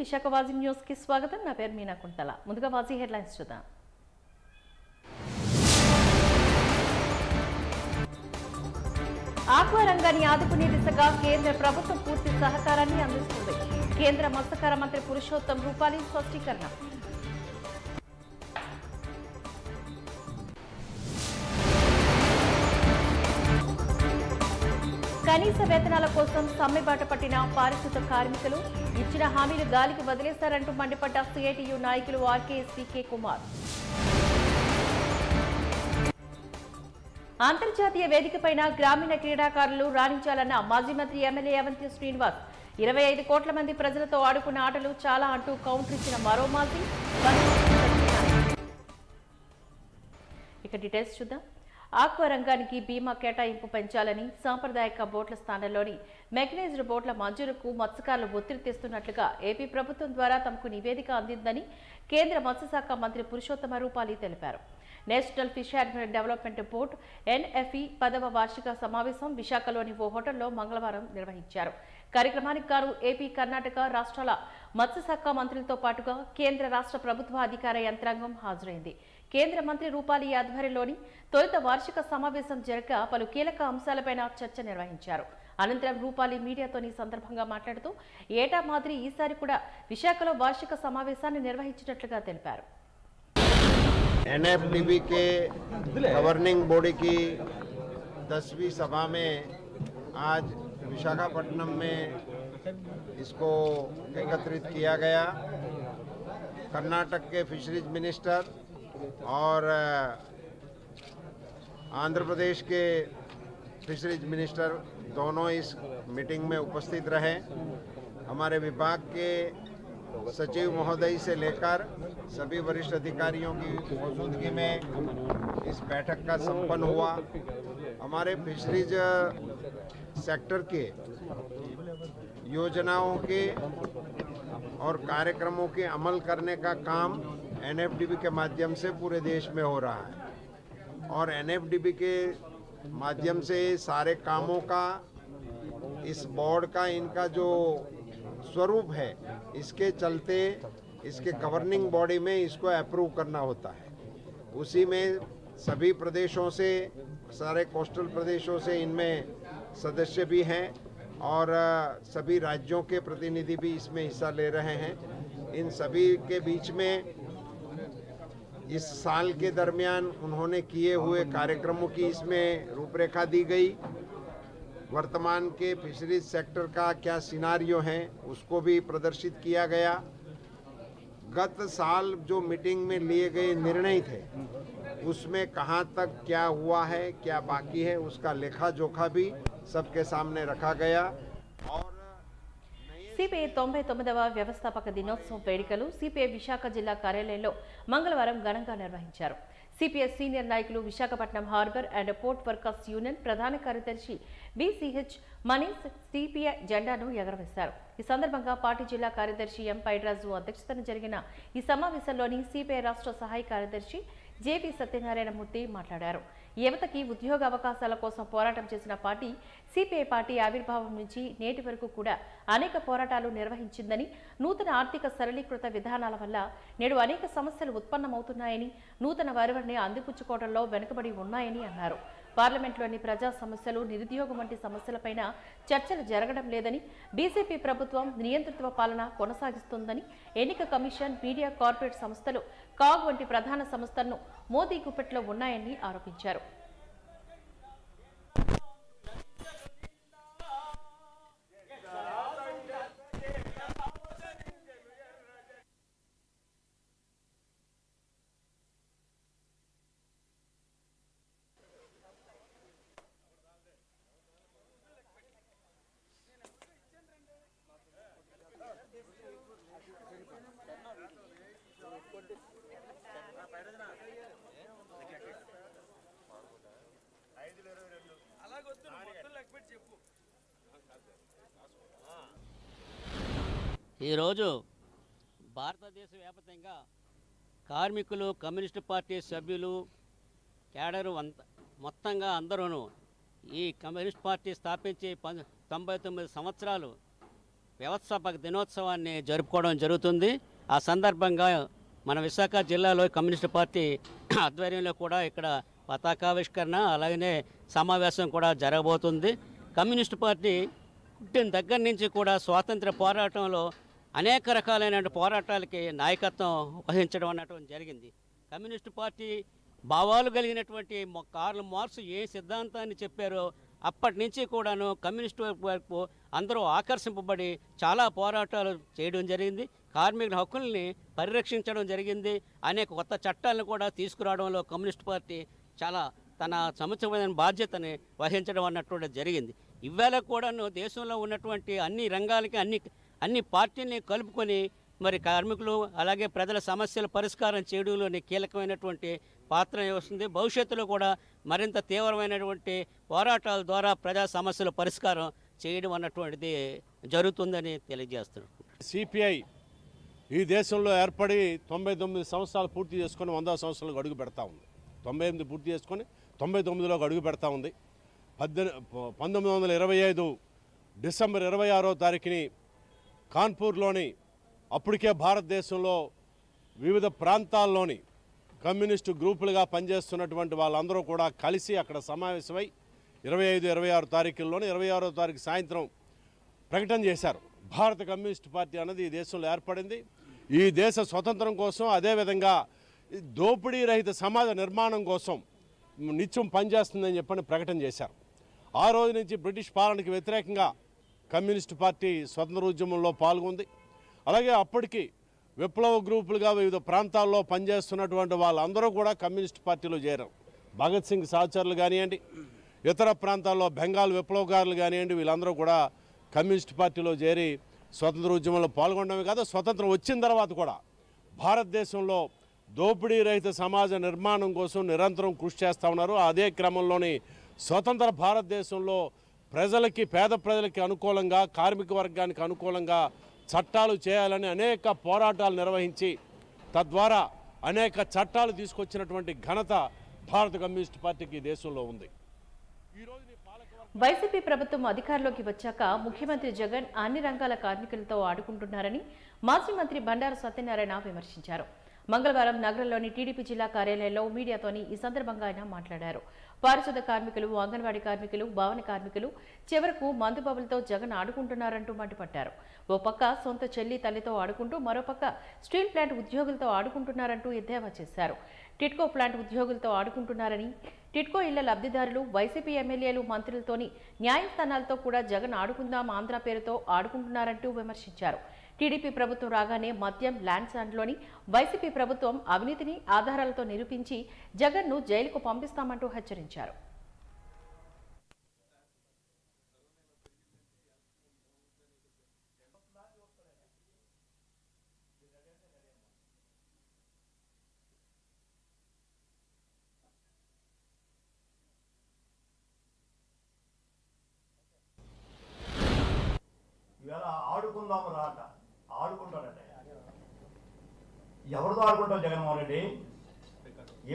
Visakha వాజీ news కి స్వాగతం. నా పేరు మీనా కుంటల. ముందుగా వాజీ హెడ్లైన్స్ చూద్దాం. ఆక్వా రంగాన్ని ఆదుకునే దిశగా కేంద్ర ప్రభుత్వం పూర్తి సహకారాన్ని అందిస్తుంది. కేంద్ర మత్స్యకార మంత్రి పురుషోత్తం రూపాలి స్పష్టీకరణ. కనీస వేతనాల కోసం సమ్మెబాట పట్టిన పారిశుద్ధ కార్మికులు ఇచ్చిన హామీలు గాలికి వదిలేశారంటూ మండిపడ్డ సిఐటియు నాయకులు ఆర్కేఎస్పీకే కుమార్. అంతర్జాతీయ వేదికపైన గ్రామీణ క్రీడాకారులు రాణించాలన్న మాజీ మంత్రి ఎమ్మెల్యే అవంతి శ్రీనివాస్. 25 కోట్ల మంది ప్రజలతో ఆడుకున్న ఆటలు చాలా అంటూ కౌంటర్ ఇచ్చిన మరో మాజీ. ఇక డీటెయిల్స్ చూద్దాం. ఆక్వా రంగానికి బీమా కేటాయింపు పెంచాలని, సాంప్రదాయక బోట్ల స్థానంలోని మెకనైజ్డ్ బోట్ల మంజూరుకు మత్స్యకారులు ఒత్తిడి తెస్తున్నట్లుగా ఏపీ ప్రభుత్వం ద్వారా తమకు నివేదిక అందిందని కేంద్ర మత్స్యశాఖ మంత్రి పురుషోత్తమ రూపాలి తెలిపారు. National fishery development board NFE 10వ వార్షిక సమావేశం విశాఖలోని ఓ హోటల్లో మంగళవారం నిర్వహించారు. కార్యక్రమానికి గాను ఏపీ, కర్ణాటక రాష్ట్రాల మత్స్యశాఖ మంత్రులతో పాటుగా కేంద్ర రాష్ట్ర ప్రభుత్వ అధికార యంత్రాంగం హాజరైంది. కేంద్ర మంత్రి రూపాలి ఆధ్వర్యంలోని తొలుత వార్షిక సమావేశం జరగ పలు కీలక అంశాలపైన చర్చ నిర్వహించారు. అనంతరం రూపాలి మీడియాతోని సందర్భంగా మాట్లాడుతూ ఏటా మాదిరి ఈసారి కూడా విశాఖలో వార్షిక సమావేశాన్ని నిర్వహించినట్లుగా తెలిపారు. एनएफडीबी के गवर्निंग बॉडी की 10वीं सभा में आज विशाखापट्टनम में इसको एकत्रित किया गया। कर्नाटक के फिशरीज मिनिस्टर और आंध्र प्रदेश के फिशरीज मिनिस्टर दोनों इस मीटिंग में उपस्थित रहे। हमारे विभाग के सचिव महोदय से लेकर सभी वरिष्ठ अधिकारियों की मौजूदगी में इस बैठक का संपन्न हुआ। हमारे फिशरीज सेक्टर के योजनाओं के और कार्यक्रमों के अमल करने का काम एनएफडीबी के माध्यम से पूरे देश में हो रहा है और एनएफडीबी के माध्यम से सारे कामों का इस बोर्ड का इनका जो स्वरूप है, इसके चलते इसके गवर्निंग बॉडी में इसको अप्रूव करना होता है। उसी में सभी प्रदेशों से, सारे कोस्टल प्रदेशों से इनमें सदस्य भी हैं और सभी राज्यों के प्रतिनिधि भी इसमें हिस्सा ले रहे हैं। इन सभी के बीच में इस साल के दरमियान उन्होंने किए हुए कार्यक्रमों की इसमें रूपरेखा दी गई। वर्तमान के फिशरीज सेक्टर का क्या सिनारियो है उसको भी प्रदर्शित किया गया। गत साल जो मीटिंग में लिए गए निर्णय थे उसमें कहां तक क्या हुआ है, क्या बाकी है, उसका लेखा जोखा भी सबके सामने रखा गया। और సిపిఐ 99వ వ్యవస్థాపక దినోత్సవం వేడుకలు సిపిఐ విశాఖ జిల్లా కార్యాలయంలో మంగళవారం ఘనంగా నిర్వహించారు. సిపిఐ సీనియర్ నాయకులు Visakhapatnam harbour and port workers union ప్రధాన కార్యదర్శి బిసిహెచ్ మనీష్ సిపిఐ జెండాను ఎగరవేశారు. ఈ సందర్భంగా పార్టీ జిల్లా కార్యదర్శి ఎం పైడ్రాజు అధ్యక్షతన జరిగిన ఈ సమావేశంలోని సిపిఐ రాష్ట్ర సహాయ కార్యదర్శి జేపీ సత్యనారాయణమూర్తి మాట్లాడారు. యువతకి ఉద్యోగ అవకాశాల కోసం పోరాటం చేసిన పార్టీ సిపిఐ పార్టీ ఆవిర్భావం నుంచి నేటి వరకు కూడా అనేక పోరాటాలు నిర్వహించిందని, నూతన ఆర్థిక సరళీకృత విధానాల వల్ల నేడు అనేక సమస్యలు ఉత్పన్నమవుతున్నాయని, నూతన వరవడిని అందిపుచ్చుకోవడంలో వెనుకబడి ఉన్నాయని అన్నారు. పార్లమెంట్లోని ప్రజా సమస్యలు, నిరుద్యోగం వంటి సమస్యలపైన చర్చలు జరగడం లేదని, బీజేపీ ప్రభుత్వం నియంతృత్వ పాలన కొనసాగిస్తుందని, ఎన్నిక కమిషన్, మీడియా, కార్పొరేట్ సంస్థలు, కాగ్ వంటి ప్రధాన సంస్థలను మోదీ గుప్పెట్లో ఉన్నాయని ఆరోపించారు. ఈరోజు భారతదేశ వ్యాప్తంగా కార్మికులు, కమ్యూనిస్టు పార్టీ సభ్యులు, క్యాడరు మొత్తంగా అందరూ ఈ కమ్యూనిస్ట్ పార్టీ స్థాపించి 99 సంవత్సరాలు వ్యవస్థాపక దినోత్సవాన్ని జరుపుకోవడం జరుగుతుంది. ఆ సందర్భంగా మన విశాఖ జిల్లాలో కమ్యూనిస్టు పార్టీ ఆధ్వర్యంలో కూడా ఇక్కడ పతాకావిష్కరణ అలాగనే సమావేశం కూడా జరగబోతుంది. కమ్యూనిస్టు పార్టీ పుట్టిన దగ్గర నుంచి కూడా స్వాతంత్ర పోరాటంలో అనేక రకాలైన పోరాటాలకి నాయకత్వం వహించడం అన్నటువంటి జరిగింది. కమ్యూనిస్టు పార్టీ భావాలు కలిగినటువంటి కార్ల్ మార్క్స్ ఏ సిద్ధాంతాన్ని చెప్పారో అప్పటి నుంచి కూడాను కమ్యూనిస్టు వైపు అందరూ ఆకర్షింపబడి చాలా పోరాటాలు చేయడం జరిగింది. కార్మికుల హక్కుల్ని పరిరక్షించడం జరిగింది. అనేక కొత్త చట్టాలను కూడా తీసుకురావడంలో కమ్యూనిస్టు పార్టీ చాలా తన సముచితమైన బాధ్యతని వహించడం అన్నటువంటి జరిగింది. ఇవాళ కూడాను దేశంలో ఉన్నటువంటి అన్ని రంగాలకి అన్ని పార్టీల్ని కలుపుకొని మరి కార్మికులు అలాగే ప్రజల సమస్యల పరిష్కారం చేయడంలోని కీలకమైనటువంటి పాత్ర వస్తుంది. భవిష్యత్తులో కూడా మరింత తీవ్రమైనటువంటి పోరాటాల ద్వారా ప్రజా సమస్యల పరిష్కారం చేయడం అన్నటువంటిది జరుగుతుందని తెలియజేస్తున్నాం. సిపిఐ ఈ దేశంలో ఏర్పడి 99 సంవత్సరాలు పూర్తి చేసుకొని 100వ సంవత్సరాలకు అడుగు పెడతా ఉంది. 98 పూర్తి చేసుకొని 99లోకి అడుగు పెడతా ఉంది. 1925 డిసెంబర్ 26వ తారీఖుని కాన్పూర్లోని అప్పటికే భారతదేశంలో వివిధ ప్రాంతాల్లోని కమ్యూనిస్టు గ్రూపులుగా పనిచేస్తున్నటువంటి వాళ్ళందరూ కూడా కలిసి అక్కడ సమావేశమై 25, 26 తారీఖుల్లోని 26వ తారీఖు సాయంత్రం ప్రకటన చేశారు. భారత కమ్యూనిస్టు పార్టీ అన్నది ఈ దేశంలో ఏర్పడింది. ఈ దేశ స్వతంత్రం కోసం, అదేవిధంగా దోపిడీ రహిత సమాజ నిర్మాణం కోసం నిత్యం పనిచేస్తుందని చెప్పని ప్రకటన చేశారు. ఆ రోజు నుంచి బ్రిటిష్ పాలనకి వ్యతిరేకంగా కమ్యూనిస్టు పార్టీ స్వతంత్ర ఉద్యమంలో పాల్గొంది. అలాగే అప్పటికి విప్లవ గ్రూపులుగా వివిధ ప్రాంతాల్లో పనిచేస్తున్నటువంటి వాళ్ళందరూ కూడా కమ్యూనిస్ట్ పార్టీలో చేరారు. భగత్ సింగ్ సహచరులు కానివ్వండి, ఇతర ప్రాంతాల్లో బెంగాల్ విప్లవకారులు కానివ్వండి, వీళ్ళందరూ కూడా కమ్యూనిస్ట్ పార్టీలో చేరి స్వతంత్ర ఉద్యమంలో పాల్గొనడమే కాదు, స్వతంత్రం వచ్చిన తర్వాత కూడా భారతదేశంలో దోపిడీ రహిత సమాజ నిర్మాణం కోసం నిరంతరం కృషి చేస్తూ ఉన్నారు. అదే క్రమంలోని స్వతంత్ర భారతదేశంలో ప్రజలకి, పేద ప్రజలకి అనుకూలంగా, కార్మిక వర్గానికి అనుకూలంగా చట్టాలు చేయాలని అనేక పోరాటాలు నిర్వహించి తద్వారా అనేక చట్టాలు తీసుకొచ్చినటువంటి ఘనత భారత కమ్యూనిస్ట్ పార్టీకి దేశంలో ఉంది. వైసీపీ ప్రభుత్వం అధికారంలోకి వచ్చాక ముఖ్యమంత్రి జగన్ అన్ని రంగాల కార్మికులతో ఆడుకుంటున్నారని మాజీ మంత్రి బండారు సత్యనారాయణ విమర్శించారు. మంగళవారం నగరంలోని టీడీపీ జిల్లా కార్యాలయంలో మీడియాతోని ఈ సందర్భంగా ఆయన మాట్లాడారు. పారిశుద్ధ కార్మికులు, అంగన్వాడీ కార్మికులు, భవన కార్మికులు చివరకు మందుబాబులతో జగన్ ఆడుకుంటున్నారంటూ మండిపడ్డారు. ఓ పక్క సొంత చెల్లి తల్లితో ఆడుకుంటూ మరోపక్క స్టీల్ ప్లాంట్ ఉద్యోగులతో ఆడుకుంటున్నారంటూ ఎద్దేవా చేశారు. టిట్కో ప్లాంట్ ఉద్యోగులతో ఆడుకుంటున్నారని, టిట్కో ఇళ్ల లబ్ధిదారులు, వైసీపీ ఎమ్మెల్యేలు, మంత్రులతోని న్యాయస్థానాలతో కూడా జగన్ ఆడుకుందాం ఆంధ్ర పేరుతో ఆడుకుంటున్నారంటూ విమర్శించారు. టీడీపీ ప్రభుత్వం రాగానే మద్యం, ల్యాండ్ శాండ్లోని వైసీపీ ప్రభుత్వం అవినీతిని ఆధారాలతో నిరూపించి జగన్ను జైలుకు పంపిస్తామంటూ హెచ్చరించారు. ఇవాళ ఆడుకుందాము రాట ఆడుకుంటాడట. ఎవరితో ఆడుకుంటావు జగన్మోహన్ రెడ్డి?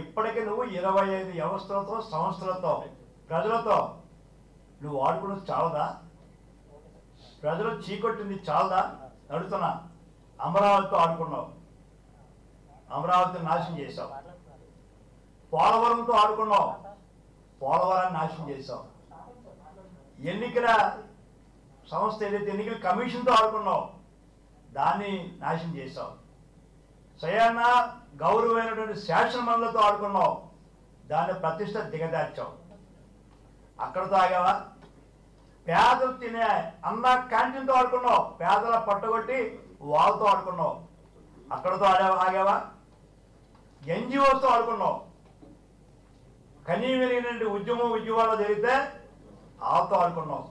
ఇప్పటికీ నువ్వు 25 వ్యవస్థలతో, సంస్థలతో, ప్రజలతో నువ్వు ఆడుకున్నది చాలదా? ప్రజలు చీకొట్టింది చాలదా? అడుగుతున్నా. అమరావతితో ఆడుకున్నావు, అమరావతిని నాశనం చేశావు. పోలవరంతో ఆడుకున్నావు, పోలవరాన్ని నాశనం చేశావు. ఎన్నికల సంస్థ ఏదైతే ఎన్నికల కమిషన్తో ఆడుకున్నావు, దాన్ని నాశనం చేశావు. స్వయాన గౌరవమైనటువంటి శాసనమండలితో ఆడుకున్నావు, దాన్ని ప్రతిష్ట దిగదార్చావు. అక్కడతో ఆగావా? పేదలు తినే అన్న క్యాంటీన్తో ఆడుకున్నావు, పేదల పట్టగొట్టి వాళ్ళతో ఆడుకున్నావు, అక్కడతో ఆగావా? ఎన్జిఓస్తో ఆడుకున్నావు. కనీవిరిగినటువంటి ఉద్యమాలు జరిగితే వాళ్ళతో ఆడుకున్నావు.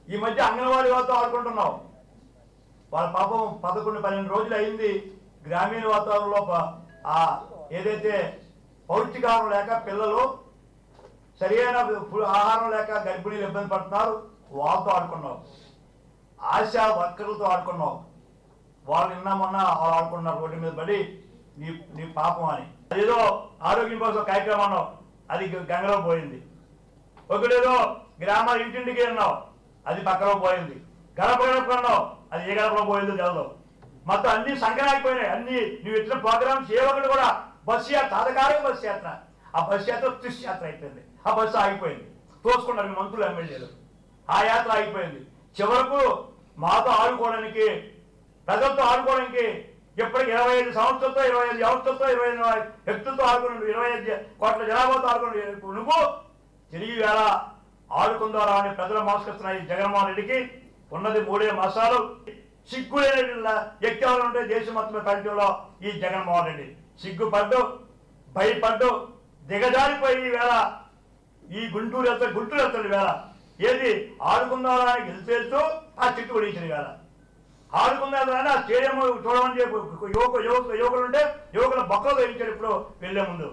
ఈ మధ్య అంగన్వాడీ వాళ్ళతో ఆడుకుంటున్నావు. వాళ్ళ పాపం 11-12 రోజులు అయింది గ్రామీణ వాతావరణంలో ఏదైతే పౌష్టికాహారం లేక పిల్లలు సరైన ఆహారం లేక గర్భిణీలు ఇబ్బంది పడుతున్నారు, వాళ్ళతో ఆడుకున్నావు. ఆశా వర్కర్లతో ఆడుకున్నావు. వాళ్ళు నిన్న మొన్న వాళ్ళు ఆడుకున్నారు రోడ్డు మీద పడి నీ పాపం అని. అదేదో ఆరోగ్యం కోసం కార్యక్రమం అన్నావు, అది గంగలో పోయింది. ఒకటేదో గ్రామాలు ఇంటింటికి అన్నావు, అది పక్కలో పోయింది. గడప గడపకున్నావు, అది ఏ గడపలో పోయిందో తెలదు. మొత్తం అన్ని సంక్రాంతిపోయినాయి. అన్ని నువ్వు ఇచ్చిన ప్రోగ్రామ్స్ ఏ ఒక్కటి కూడా బస్సు యాత్ర, అధికారిక బస్సు యాత్ర, ఆ బస్సు యాత్ర తుష్ యాత్ర అయిపోయింది. ఆ బస్సు ఆగిపోయింది, తోసుకున్నారు మంత్రులు ఎమ్మెల్యేలు. ఆ యాత్ర ఆగిపోయింది. చివరకు మాతో ఆడుకోవడానికి, ప్రజలతో ఆడుకోవడానికి ఎప్పటికి 25 సంవత్సరాలతో 25 వ్యవస్థలతో 25 వ్యక్తులతో ఆడుకున్నాడు, 25 కోట్ల జనాభాతో ఆడుకున్నాడు. నువ్వు తిరిగి వేళ ఆడుకుందారా అని ప్రజలు మోసుకొస్తున్నాయి. జగన్మోహన్ రెడ్డికి ఉన్నది 3 మాసాలు. సిగ్గులేని వ్యక్తులు ఉంటే దేశం మొత్తం కంట్రీలో ఈ జగన్మోహన్ రెడ్డి సిగ్గుపడ్డు, భయపడ్డు, దిగజారిపోయి వేళ ఈ గుంటూరు వెళ్తాడు వేళ ఏది ఆడుకుందారా అని గెలిచేస్తూ ఆ చిట్టు కొడించిన వేళ ఆడుకుందారా ఆ స్టేడియం చూడమని చెప్పి యువకులు ఉంటే యువకుల బొక్కలు వేయించాడు ఇప్పుడు వెళ్లే ముందు.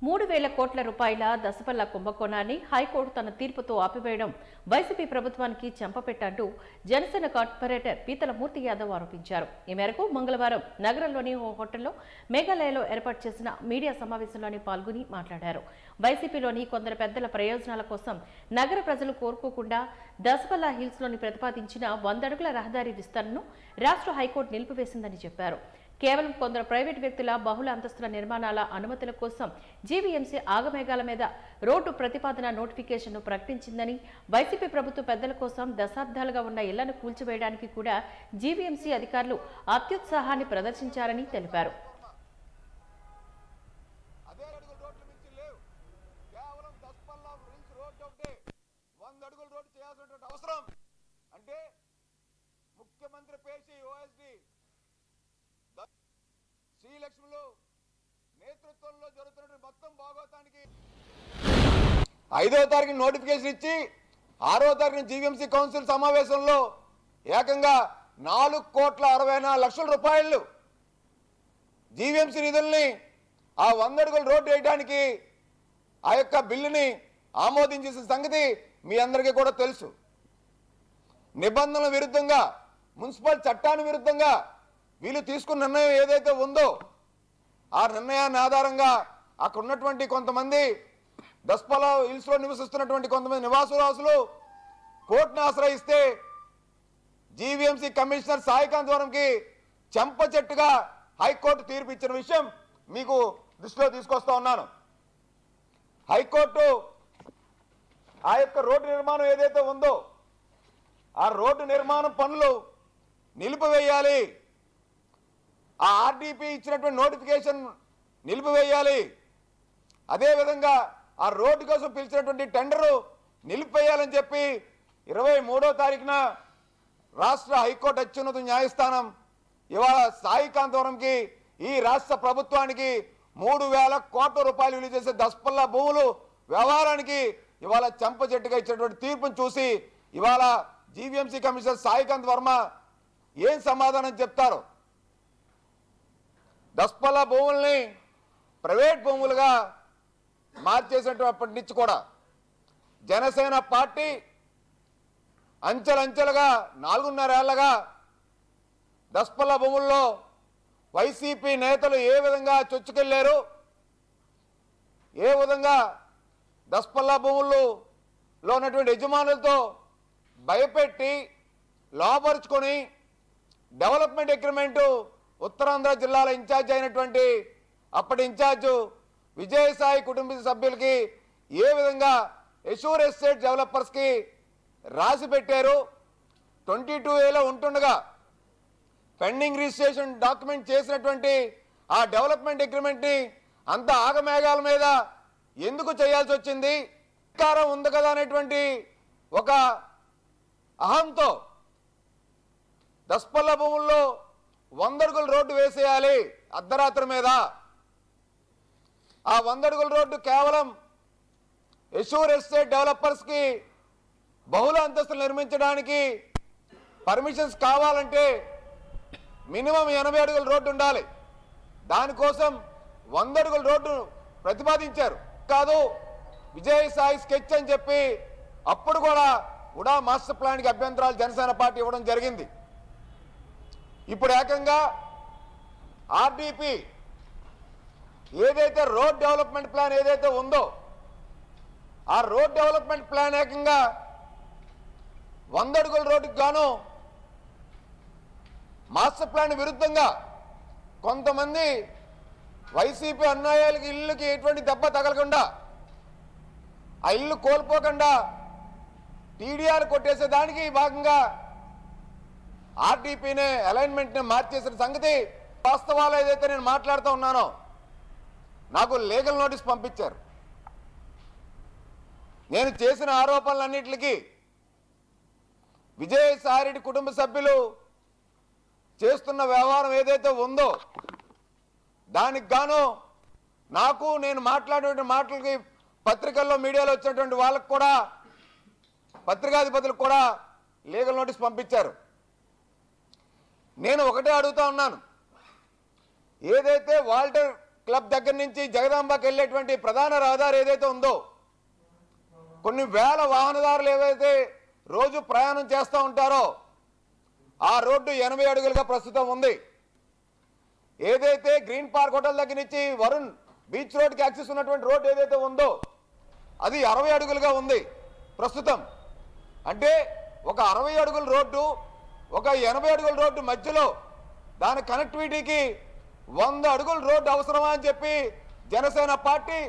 3,000 కోట్ల రూపాయల దసపల్ల కుంభకోణాన్ని హైకోర్టు తన తీర్పుతో ఆపివేయడం వైసీపీ ప్రభుత్వానికి చెంపపెట్టంటూ జనసేన కార్పొరేటర్ పీతల మూర్తి యాదవ్ ఆరోపించారు. ఈ మేరకు మంగళవారం నగరంలోని ఓ హోటల్లో మేఘాలయలో ఏర్పాటు చేసిన మీడియా సమావేశంలోని పాల్గొని మాట్లాడారు. వైసీపీలోని కొందరు పెద్దల ప్రయోజనాల కోసం నగర ప్రజలు కోరుకోకుండా దసపల్ల హిల్స్లోని ప్రతిపాదించిన 100 అడుగుల రహదారి విస్తరణను రాష్ట్ర హైకోర్టు నిలిపివేసిందని చెప్పారు. కేవలం కొందరు ప్రైవేటు వ్యక్తుల బహుళ అంతస్తుల నిర్మాణాల అనుమతుల కోసం జీవీఎంసీ ఆగమేఘాల మీద రోడ్డు ప్రతిపాదన నోటిఫికేషన్ను ప్రకటించిందని, వైసీపీ ప్రభుత్వ పెద్దల కోసం దశాబ్దాలుగా ఉన్న ఇళ్లను కూల్చివేయడానికి కూడా జీవీఎంసీ అధికారులు అత్యుత్సాహాన్ని ప్రదర్శించారని తెలిపారు. శ్రీలక్ష్మిలో నేతృత్వంలో జరుగుతున్న మొత్తం భాగవతానికి 5వ తారీఖు నోటిఫికేషన్ ఇచ్చి 6వ తారీఖున జీవీఎంసీ కౌన్సిల్ సమావేశంలో ఏకంగా 4,64,00,000 రూపాయలు జీవీఎంసీ నిధుల్ని ఆ 100 అడుగుల రోడ్డు వేయడానికి ఆ యొక్క బిల్లుని ఆమోదించేసిన సంగతి మీ అందరికీ కూడా తెలుసు. నిబంధనల విరుద్ధంగా, మున్సిపల్ చట్టానికి విరుద్ధంగా వీళ్ళు తీసుకున్న నిర్ణయం ఏదైతే ఉందో ఆ నిర్ణయాన్ని ఆధారంగా అక్కడ ఉన్నటువంటి కొంతమంది దసపల్ల హిల్స్లో నివసిస్తున్నటువంటి కొంతమంది నివాసులు కోర్టును ఆశ్రయిస్తే జీవీఎంసీ కమిషనర్ సాయికాంత్ వరంకి చెంప చెట్టుగా హైకోర్టు తీర్పు ఇచ్చిన విషయం మీకు దృష్టిలో తీసుకొస్తా ఉన్నాను. హైకోర్టు ఆ యొక్క రోడ్డు నిర్మాణం ఏదైతే ఉందో ఆ రోడ్డు నిర్మాణం పనులు నిలిపివేయాలి, ఆ ఆర్డీపీ ఇచ్చినటువంటి నోటిఫికేషన్ నిలిపివేయాలి, అదేవిధంగా ఆ రోడ్డు కోసం పిలిచినటువంటి టెండరు నిలిపివేయాలని చెప్పి 23వ తారీఖున రాష్ట్ర హైకోర్టు అత్యున్నత న్యాయస్థానం ఇవాళ సాయికాంతవరంకి ఈ రాష్ట్ర ప్రభుత్వానికి 3,000 కోట్ల రూపాయలు విలువ చేసే దసపల్ల భూములు వ్యవహారానికి ఇవాళ చెంప చెట్టుగా ఇచ్చినటువంటి తీర్పును చూసి ఇవాళ జీవీఎంసీ కమిషనర్ సాయికాంత్ వర్మ ఏం సమాధానం చెప్తారు? దసపల్ల భూముల్ని ప్రైవేట్ భూములుగా మార్చేసినప్పటి నుంచి కూడా జనసేన పార్టీ అంచెలంచెలుగా 4.5 ఏళ్లుగా దసపల్ల భూముల్లో వైసీపీ నేతలు ఏ విధంగా చొచ్చుకెళ్లారు, ఏ విధంగా దసపల్ల భూముల్లో ఉన్నటువంటి యజమానులతో భయపెట్టి లోపరుచుకొని డెవలప్మెంట్ అగ్రిమెంటు ఉత్తరాంధ్ర జిల్లాల ఇన్ఛార్జ్ అయినటువంటి అప్పటి ఇన్ఛార్జు విజయసాయి కుటుంబ సభ్యులకి ఏ విధంగా ఎష్యూర్ ఎస్టేట్ డెవలపర్స్కి రాసి పెట్టారు. 22A ఉంటుండగా పెండింగ్ రిజిస్ట్రేషన్ డాక్యుమెంట్ చేసినటువంటి ఆ డెవలప్మెంట్ అగ్రిమెంట్ని అంత ఆగమేఘాల మీద ఎందుకు చేయాల్సి వచ్చింది? అధికారం ఉంది కదా అనేటువంటి ఒక అహంతో దసపల్ల భూముల్లో 100 అడుగుల రోడ్డు వేసేయాలి అర్ధరాత్రి మీద. ఆ 100 అడుగుల రోడ్డు కేవలం ఎష్యూర్ ఎస్టేట్ డెవలపర్స్కి బహుళ అంతస్తులు నిర్మించడానికి పర్మిషన్స్ కావాలంటే మినిమం 80 అడుగుల రోడ్డు ఉండాలి. దానికోసం 100 అడుగుల రోడ్డు ప్రతిపాదించారు. కాదు విజయసాయి స్కెచ్ అని చెప్పి అప్పుడు కూడా ఉడా మాస్టర్ ప్లాన్కి అభ్యంతరాలు జనసేన పార్టీ ఇవ్వడం జరిగింది. ఇప్పుడు ఏకంగా ఆర్డీపీ ఏదైతే రోడ్ డెవలప్మెంట్ ప్లాన్ ఏదైతే ఉందో ఆ రోడ్ డెవలప్మెంట్ ప్లాన్ ఏకంగా 100 అడుగుల రోడ్డుకు గాను మాస్టర్ ప్లాన్ విరుద్ధంగా కొంతమంది వైసీపీ అన్యాయాలకి ఇళ్ళకి ఎటువంటి దెబ్బ తగలకుండా ఆ ఇల్లు కోల్పోకుండా టీడీఆర్ కొట్టేసేదానికి భాగంగా ఆర్డీపీనే అలైన్మెంట్ని మార్చేసిన సంగతి వాస్తవాలు ఏదైతే నేను మాట్లాడుతూ ఉన్నానో నాకు లీగల్ నోటీస్ పంపించారు. నేను చేసిన ఆరోపణలన్నింటికి విజయసాయిరెడ్డి కుటుంబ సభ్యులు చేస్తున్న వ్యవహారం ఏదైతే ఉందో దానికి గాను నాకు నేను మాట్లాడేటువంటి మాటలకి పత్రికల్లో మీడియాలో వచ్చినటువంటి వాళ్ళకు కూడా పత్రికాధిపతులకు కూడా లీగల్ నోటీస్ పంపించారు. నేను ఒకటే అడుగుతా ఉన్నాను, ఏదైతే వాల్టర్ క్లబ్ దగ్గర నుంచి జగదాంబకి వెళ్ళేటువంటి ప్రధాన రహదారి ఏదైతే ఉందో కొన్ని వేల వాహనదారులు ఏవైతే రోజు ప్రయాణం చేస్తూ ఉంటారో ఆ రోడ్డు 80 అడుగులుగా ప్రస్తుతం ఉంది. ఏదైతే గ్రీన్ పార్క్ హోటల్ దగ్గర నుంచి వరుణ్ బీచ్ రోడ్కి యాక్సెస్ ఉన్నటువంటి రోడ్డు ఏదైతే ఉందో అది 60 అడుగులుగా ఉంది ప్రస్తుతం. అంటే ఒక 60 అడుగుల రోడ్డు ఒక 80 అడుగుల రోడ్డు మధ్యలో దాని కనెక్టివిటీకి 100 అడుగుల రోడ్డు అవసరమా అని చెప్పి జనసేన పార్టీ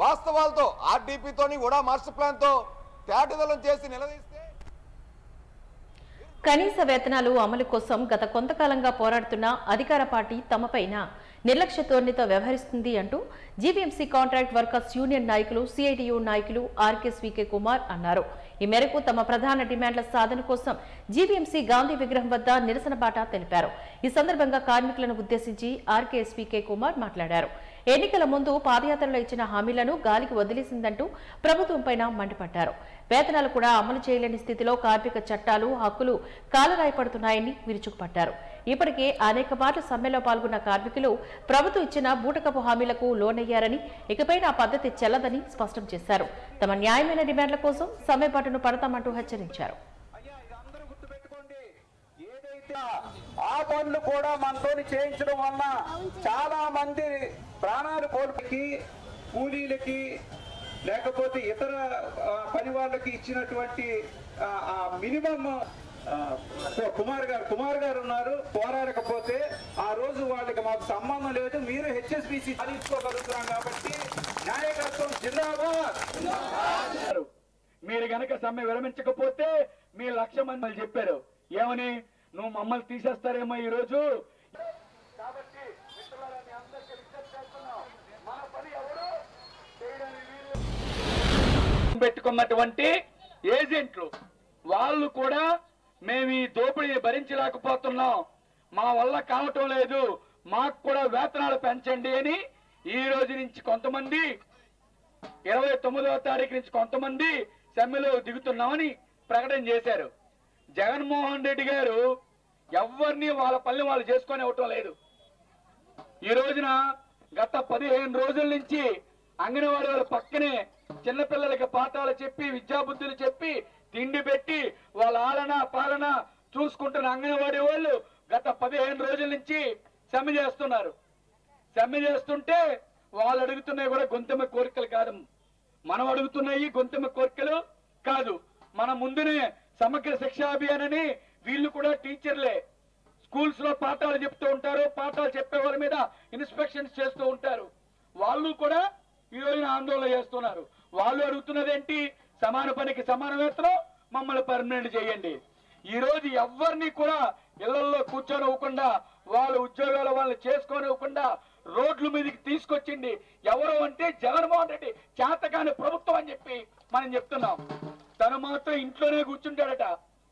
వాస్తవాలతో ఆర్డీపీతోని కూడా మాస్టర్ ప్లాన్తో తేటదలం చేసి నిలదీస్తే కనీస వేతనాలు అమలు కోసం గత కొంతకాలంగా పోరాడుతున్న అధికార పార్టీ తమపైన నిర్లక్ష్య ధోరణితో వ్యవహరిస్తుంది అంటూ జీవీఎంసీ కాంట్రాక్ట్ వర్కర్స్ యూనియన్ నాయకులు సిఐటియు నాయకులు ఆర్కేఎస్వీకే కుమార్ అన్నారు. ఈ మేరకు తమ ప్రధాన డిమాండ్ల సాధన కోసం జీవీఎంసీ గాంధీ విగ్రహం వద్ద నిరసన బాట తెలిపారు. ఈ సందర్భంగా కార్మికులను ఉద్దేశించి ఆర్కేఎస్వీకే కుమార్ మాట్లాడారు. ఎన్నికల ముందు పాదయాత్రలో ఇచ్చిన హామీలను గాలికి వదిలేసిందంటూ ప్రభుత్వంపై మండిపడ్డారు. వేతనాలు కూడా అమలు చేయలేని స్థితిలో కార్మిక చట్టాలు హక్కులు కాలరాయపడుతున్నాయని విరుచుకుపడ్డారు. ఇప్పటికే అనేక మార్లు సమ్మెలో పాల్గొన్న కార్మికులు ప్రభుత్వం ఇచ్చిన బూటకపు హామీలకు లోనయ్యారని ఇకపై ఆ పద్ధతి చెల్లదని స్పష్టం చేశారు. తమ న్యాయమైన డిమాండ్ల కోసం సమ్మె బాటను పడతామంటూ హెచ్చరించారు. ఆ పనులు కూడా మనతో చేయించడం వల్ల చాలా మంది ప్రాణాలు కోల్పోయి కూలీలకి లేకపోతే ఇతర పని వాళ్ళకి ఇచ్చినటువంటి మినిమం కుమార్ గారు ఉన్నారు. పోరాడకపోతే ఆ రోజు వాళ్ళకి మాకు సంబంధం లేదు, మీరు హెచ్ఎస్బిసి సాధించుకోగలుగుతున్నాం కాబట్టి నాయకత్వం జిందాబాద్. మీరు గనక సమ్మె విరమించకపోతే మీ 1,00,000 మంది చెప్పారు ఏమని, నువ్వు మమ్మల్ని తీసేస్తారేమో ఈ రోజు. పెట్టుకున్నటువంటి ఏజెంట్లు వాళ్ళు కూడా మేము ఈ దోపిడీని భరించలేకపోతున్నాం, మా వల్ల కావటం లేదు, మాకు కూడా వేతనాలు పెంచండి అని ఈ రోజు నుంచి కొంతమంది 29వ తారీఖు నుంచి కొంతమంది సమ్మెలో దిగుతున్నామని ప్రకటన చేశారు. జగన్మోహన్ రెడ్డి గారు ఎవరిని వాళ్ళ పనులు వాళ్ళు చేసుకొని ఇవ్వటం లేదు. ఈ రోజున గత 15 రోజుల నుంచి అంగన్వాడీ వాళ్ళ పక్కనే చిన్నపిల్లలకి పాఠాలు చెప్పి విద్యాబుద్ధులు చెప్పి తిండి పెట్టి వాళ్ళ ఆలన పాలన చూసుకుంటున్న అంగన్వాడీ వాళ్ళు గత 15 రోజుల నుంచి సమ్మె చేస్తున్నారు. సమ్మె చేస్తుంటే వాళ్ళు అడుగుతున్నాయి కూడా గొంతెమ్మ కోరికలు కాదు, మనం అడుగుతున్నాయి గొంతెమ్మ కోరికలు కాదు. మన ముందునే సమగ్ర శిక్షా అభియాన్ అని వీళ్ళు కూడా టీచర్లే స్కూల్స్ లో పాఠాలు చెప్తూ ఉంటారు, పాఠాలు చెప్పే వాళ్ళ మీద ఇన్స్పెక్షన్స్ చేస్తూ ఉంటారు. వాళ్ళు కూడా ఈ రోజున ఆందోళన చేస్తున్నారు. వాళ్ళు అడుగుతున్నది ఏంటి, సమాన పనికి సమాన వేతనం, మమ్మల్ని పర్మనెంట్ చేయండి. ఈ రోజు ఎవరిని కూడా ఇళ్లలో కూర్చొనివ్వకుండా వాళ్ళ ఉద్యోగాలు వాళ్ళు చేసుకోనివ్వకుండా రోడ్ల మీదకి తీసుకొచ్చింది ఎవరు అంటే జగన్మోహన్ రెడ్డి చేతకాని ప్రభుత్వం అని చెప్పి మనం చెప్తున్నాం. తను మాత్రం ఇంట్లోనే కూర్చుంటాడట,